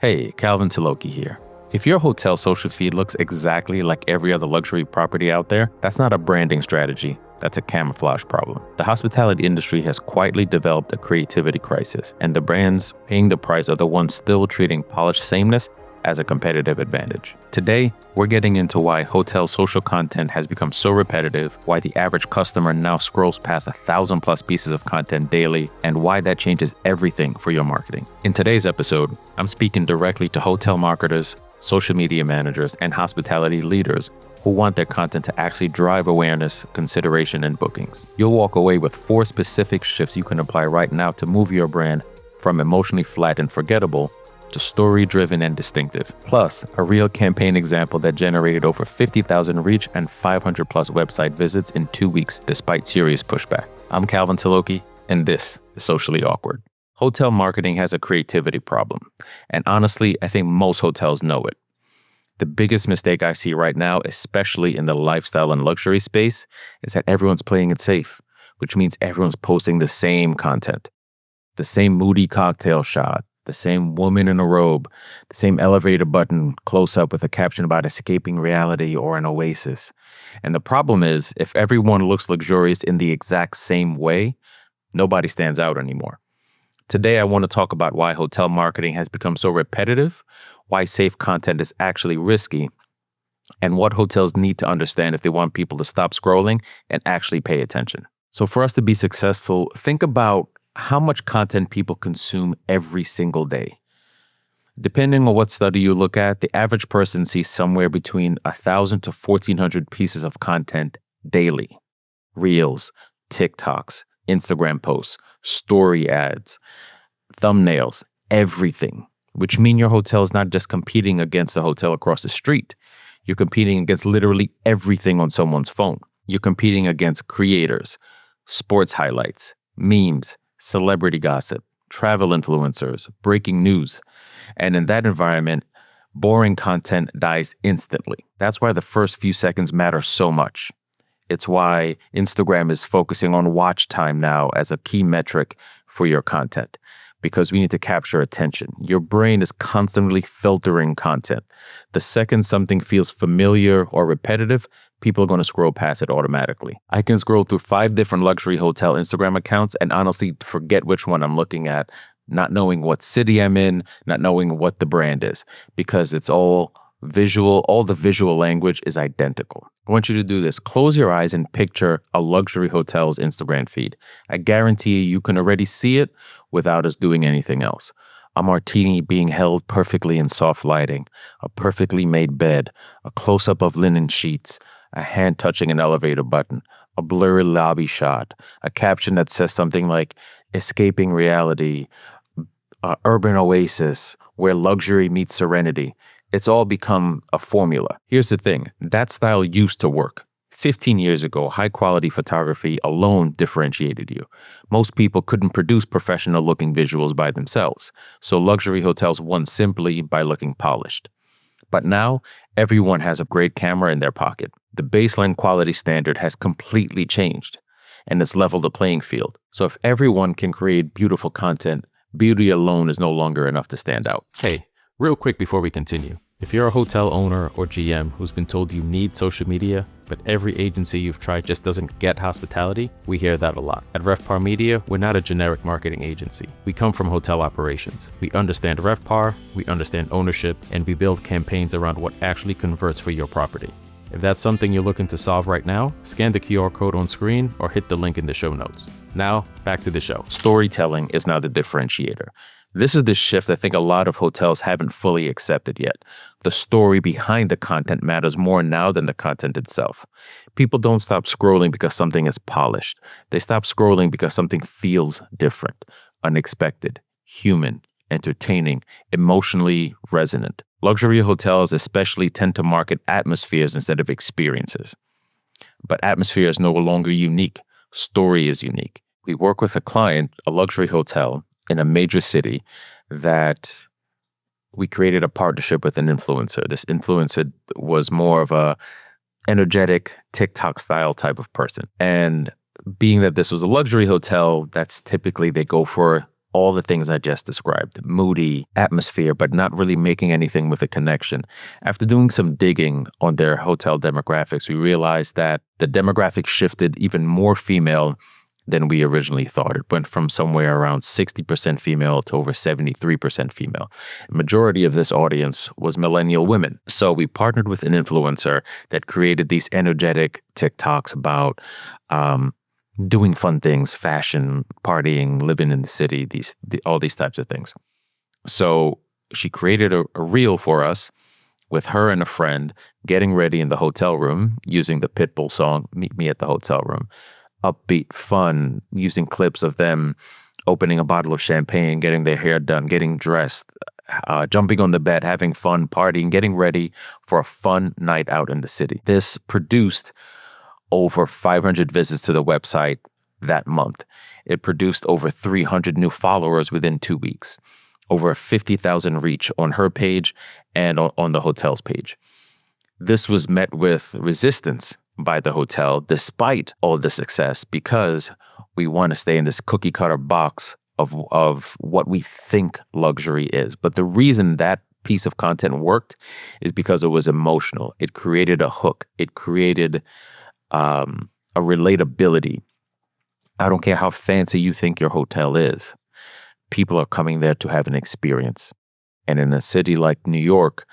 Hey, Calvin Tilokee here. If your hotel social feed looks exactly like every other luxury property out there, that's not a branding strategy. That's a camouflage problem. The hospitality industry has quietly developed a creativity crisis, and the brands paying the price are the ones still treating polished sameness as a competitive advantage. Today, we're getting into why hotel social content has become so repetitive, why the average customer now scrolls past 1,000+ pieces of content daily, and why that changes everything for your marketing. In today's episode, I'm speaking directly to hotel marketers, social media managers, and hospitality leaders who want their content to actually drive awareness, consideration, and bookings. You'll walk away with 4 specific shifts you can apply right now to move your brand from emotionally flat and forgettable to story-driven and distinctive. Plus, a real campaign example that generated over 50,000 reach and 500+ website visits in 2 weeks despite serious pushback. I'm Calvin Tilokee, and this is Socially Awkward. Hotel marketing has a creativity problem, and honestly, I think most hotels know it. The biggest mistake I see right now, especially in the lifestyle and luxury space, is that everyone's playing it safe, which means everyone's posting the same content. The same moody cocktail shot, the same woman in a robe, the same elevator button close up with a caption about escaping reality or an oasis. And the problem is, if everyone looks luxurious in the exact same way, nobody stands out anymore. Today, I want to talk about why hotel marketing has become so repetitive, why safe content is actually risky, and what hotels need to understand if they want people to stop scrolling and actually pay attention. So for us to be successful, think about how much content people consume every single day. Depending on what study you look at, the average person sees somewhere between 1,000 to 1,400 pieces of content daily. Reels, TikToks, Instagram posts, story ads, thumbnails, everything. Which mean your hotel is not just competing against the hotel across the street. You're competing against literally everything on someone's phone. You're competing against creators, sports highlights, memes, celebrity gossip, travel influencers, breaking news. And in that environment, boring content dies instantly. That's why the first few seconds matter so much. It's why Instagram is focusing on watch time now as a key metric for your content, because we need to capture attention. Your brain is constantly filtering content. The second something feels familiar or repetitive, people are going to scroll past it automatically. I can scroll through 5 different luxury hotel Instagram accounts and honestly forget which one I'm looking at, not knowing what city I'm in, not knowing what the brand is, because it's all visual. All the visual language is identical. I want you to do this. Close your eyes and picture a luxury hotel's Instagram feed. I guarantee you can already see it without us doing anything else. A martini being held perfectly in soft lighting, a perfectly made bed, a close-up of linen sheets, a hand touching an elevator button, a blurry lobby shot, a caption that says something like escaping reality, urban oasis, where luxury meets serenity. It's all become a formula. Here's the thing, that style used to work. 15 years ago, high-quality photography alone differentiated you. Most people couldn't produce professional-looking visuals by themselves, so luxury hotels won simply by looking polished. But now, everyone has a great camera in their pocket. The baseline quality standard has completely changed, and it's leveled the playing field. So if everyone can create beautiful content, beauty alone is no longer enough to stand out. Hey, real quick before we continue. If you're a hotel owner or GM who's been told you need social media, but every agency you've tried just doesn't get hospitality, we hear that a lot. At Revpar Media, we're not a generic marketing agency. We come from hotel operations. We understand Revpar, we understand ownership, and we build campaigns around what actually converts for your property. If that's something you're looking to solve right now, scan the QR code on screen or hit the link in the show notes. Now, back to the show. Storytelling is now the differentiator. This is the shift I think a lot of hotels haven't fully accepted yet. The story behind the content matters more now than the content itself. People don't stop scrolling because something is polished. They stop scrolling because something feels different, unexpected, human, entertaining, emotionally resonant. Luxury hotels especially tend to market atmospheres instead of experiences. But atmosphere is no longer unique. Story is unique. We work with a client, a luxury hotel, in a major city that we created a partnership with an influencer. This influencer was more of a energetic TikTok style type of person. And being that this was a luxury hotel, that's typically they go for all the things I just described. Moody, atmosphere, but not really making anything with a connection. After doing some digging on their hotel demographics, we realized that the demographic shifted even more female than we originally thought. It went from somewhere around 60% female to over 73% female. Majority of this audience was millennial women. So we partnered with an influencer that created these energetic TikToks about doing fun things, fashion, partying, living in the city, all these types of things. So she created a reel for us with her and a friend getting ready in the hotel room using the Pitbull song, Meet Me at the Hotel Room. Upbeat, fun, using clips of them opening a bottle of champagne, getting their hair done, getting dressed, jumping on the bed, having fun, partying, getting ready for a fun night out in the city. This produced over 500 visits to the website that month. It produced over 300 new followers within 2 weeks, over 50,000 reach on her page and on the hotel's page. This was met with resistance by the hotel despite all the success, because we want to stay in this cookie cutter box of what we think luxury is. But the reason that piece of content worked is because it was emotional. It created a hook. It created a relatability. I don't care how fancy you think your hotel is. People are coming there to have an experience. And in a city like New York,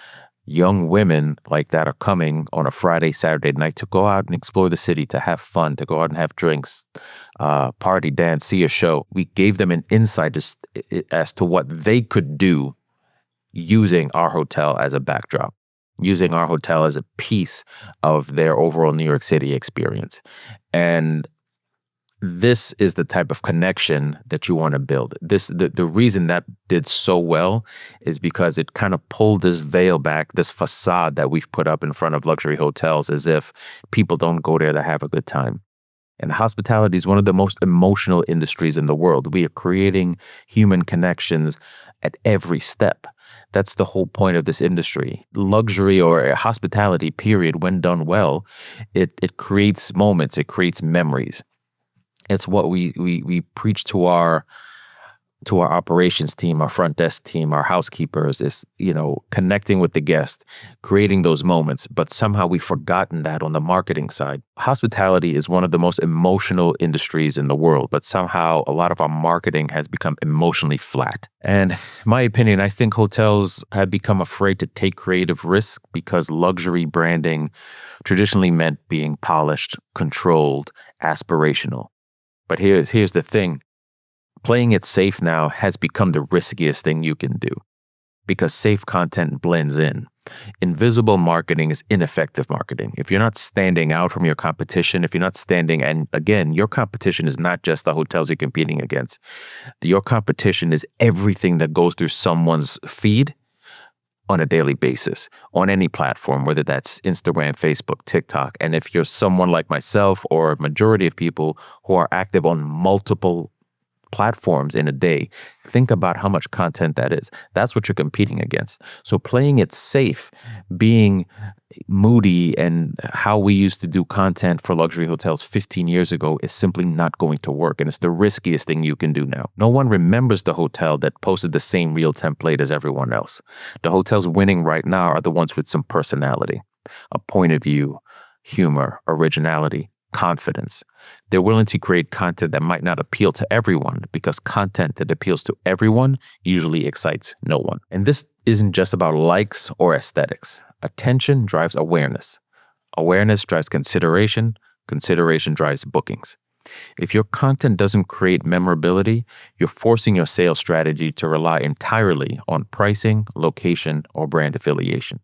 young women like that are coming on a Friday, Saturday night to go out and explore the city, to have fun, to go out and have drinks, party, dance, see a show. We gave them an insight as to what they could do using our hotel as a backdrop, using our hotel as a piece of their overall New York City experience. And this is the type of connection that you want to build. The reason that did so well is because it kind of pulled this veil back, this facade that we've put up in front of luxury hotels, as if people don't go there to have a good time. And hospitality is one of the most emotional industries in the world. We are creating human connections at every step. That's the whole point of this industry. Luxury or hospitality, period, when done well, it creates moments, it creates memories. It's what we preach to our operations team, our front desk team, our housekeepers, is, connecting with the guest, creating those moments. But somehow we've forgotten that on the marketing side. Hospitality is one of the most emotional industries in the world, but somehow a lot of our marketing has become emotionally flat. And in my opinion, I think hotels have become afraid to take creative risks because luxury branding traditionally meant being polished, controlled, aspirational. But here's the thing. Playing it safe now has become the riskiest thing you can do, because safe content blends in. Invisible marketing is ineffective marketing. If you're not standing out from your competition, and again, your competition is not just the hotels you're competing against. Your competition is everything that goes through someone's feed on a daily basis, on any platform, whether that's Instagram, Facebook, TikTok. And if you're someone like myself or a majority of people who are active on multiple platforms in a day, think about how much content that is. That's what you're competing against. So playing it safe, being moody, and how we used to do content for luxury hotels 15 years ago is simply not going to work. And it's the riskiest thing you can do now. No one remembers the hotel that posted the same reel template as everyone else. The hotels winning right now are the ones with some personality, a point of view, humor, originality, confidence. They're willing to create content that might not appeal to everyone, because content that appeals to everyone usually excites no one. And this isn't just about likes or aesthetics. Attention drives awareness. Awareness drives consideration. Consideration drives bookings. If your content doesn't create memorability, you're forcing your sales strategy to rely entirely on pricing, location, or brand affiliation.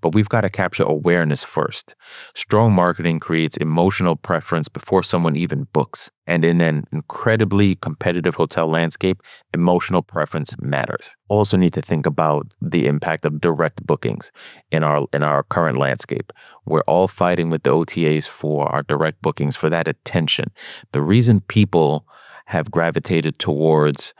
But we've got to capture awareness first. Strong marketing creates emotional preference before someone even books. And in an incredibly competitive hotel landscape, emotional preference matters. Also need to think about the impact of direct bookings in our current landscape. We're all fighting with the OTAs for our direct bookings, for that attention. The reason people have gravitated towards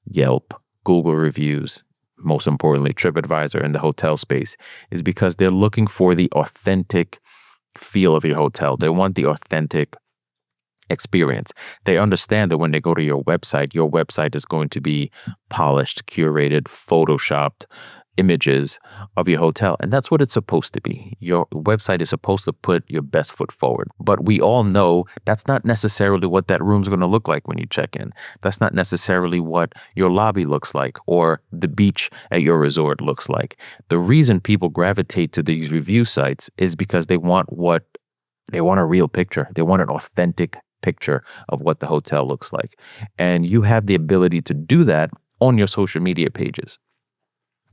Yelp, Google reviews, most importantly, TripAdvisor in the hotel space, is because they're looking for the authentic feel of your hotel. They want the authentic experience. They understand that when they go to your website is going to be polished, curated, photoshopped images of your hotel. And that's what it's supposed to be. Your website is supposed to put your best foot forward. But we all know that's not necessarily what that room's going to look like when you check in. That's not necessarily what your lobby looks like or the beach at your resort looks like. The reason people gravitate to these review sites is because they want a real picture. They want an authentic picture of what the hotel looks like. And you have the ability to do that on your social media pages.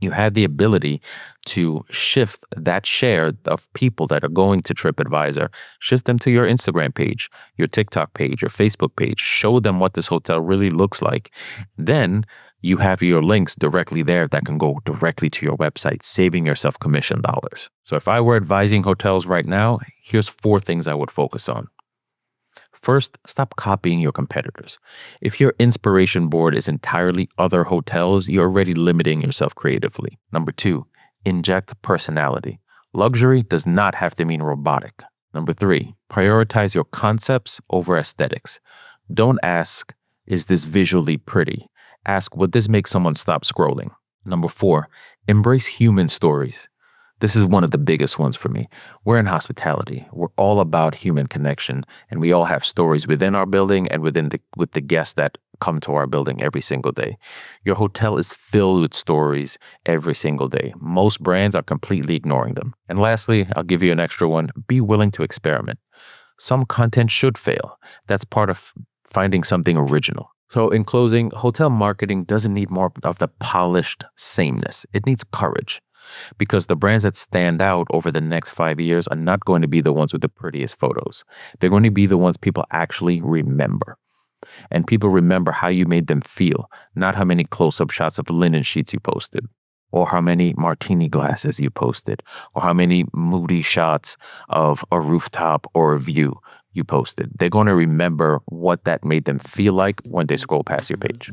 You have the ability to shift that share of people that are going to TripAdvisor, shift them to your Instagram page, your TikTok page, your Facebook page, show them what this hotel really looks like. Then you have your links directly there that can go directly to your website, saving yourself commission dollars. So if I were advising hotels right now, here's 4 things I would focus on. First, stop copying your competitors. If your inspiration board is entirely other hotels, you're already limiting yourself creatively. Number 2, inject personality. Luxury does not have to mean robotic. Number 3, prioritize your concepts over aesthetics. Don't ask, is this visually pretty? Ask, would this make someone stop scrolling? Number 4, embrace human stories. This is one of the biggest ones for me. We're in hospitality. We're all about human connection, and we all have stories within our building and with the guests that come to our building every single day. Your hotel is filled with stories every single day. Most brands are completely ignoring them. And lastly, I'll give you an extra one. Be willing to experiment. Some content should fail. That's part of finding something original. So in closing, hotel marketing doesn't need more of the polished sameness. It needs courage. Because the brands that stand out over the next 5 years are not going to be the ones with the prettiest photos. They're going to be the ones people actually remember. And people remember how you made them feel, not how many close-up shots of linen sheets you posted, or how many martini glasses you posted, or how many moody shots of a rooftop or a view you posted. They're going to remember what that made them feel like when they scroll past your page.